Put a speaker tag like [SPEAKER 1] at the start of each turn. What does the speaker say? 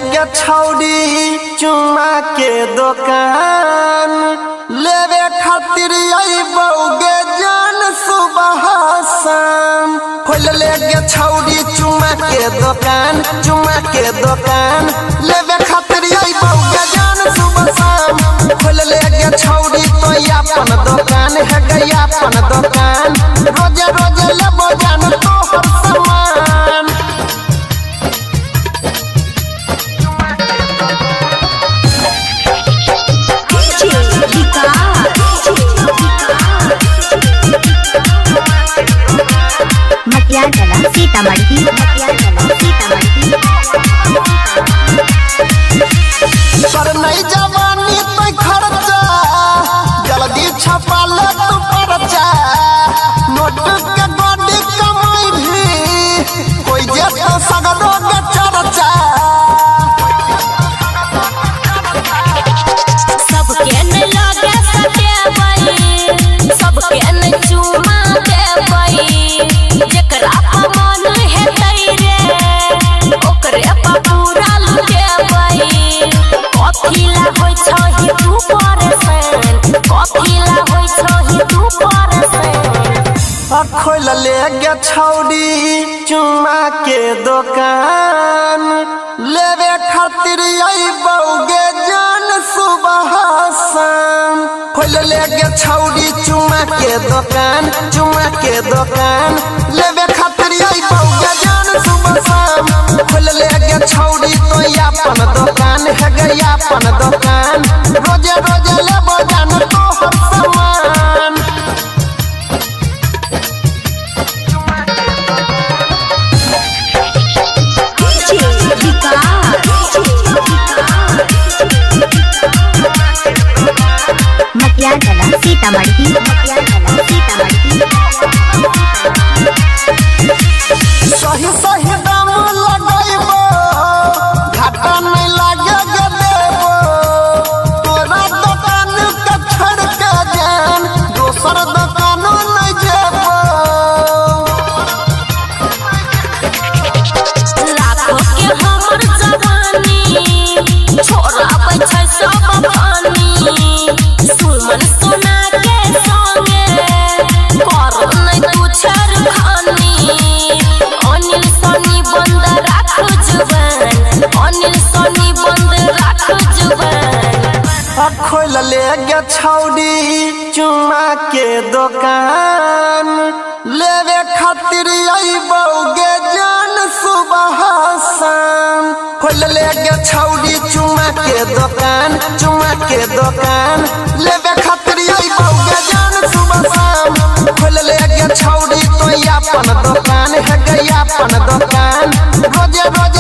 [SPEAKER 1] गे छौड़ी चुमा के दुकान लेवे खातिर बउगे जान सुबह शाम खोल ले गे छौड़ी चुमा के दुकान लेवे खातिर बउगे जान सुबह शाम खोल ले गे छौड़ी तो अपन दुकान है गया अपन दुकान रोजे रोजे लेबो जान तोहर सामान
[SPEAKER 2] सीतामढ़ी
[SPEAKER 1] पर नहीं जवानी तो खर्चा जल्दी छपा ले तू पर्चा नोट के गोडी कमाई भी कोई जैसा सगरो के चर्चा
[SPEAKER 2] सबके नहीं लगे सकेबई सबके नहीं चुमा देबई जेकरा मन हेतै रे ओकरे पा पूरा लुटेबई कथिला होय छही तू परेशान कथिला होय छही तू परेशान
[SPEAKER 1] खोल ले गे छौड़ी चुमा के दुकान लेवे खातिर बउगे जान सुबह शाम खोल ले गे छौड़ी चुमा के दुकान लेवे खातिर बउगे जान सुबह शाम खोल ले गे छौड़ी तो अपन दुकान है गया अपन दुकान रोजे रोजे लेबो जान तोहर सामान
[SPEAKER 2] सीतामढ़ी
[SPEAKER 1] सही सही दाम लगैबो घाटा नहीं लागे गे देबो तोरा दुकान के छोड़ के जान दोसर दुकान नहीं जेबो
[SPEAKER 2] लाखों के हमर जवानी छोड़ाबै छै सब पानी सुमन सोना के संगे कर नहीं तू छरखानी अनिल सनी बंद राख जुबान
[SPEAKER 1] खोल ले गे छौड़ी चुमा के दुकान लेवे खातिर बउगे जान सुबह शाम खोल ले गे छौड़ी चुमा के दुकान लेवे खातिर बउगे जान सुबह शाम खोल ले गे छौड़ी तो अपन दुकान है गया अपन दुकान रोजे रोजे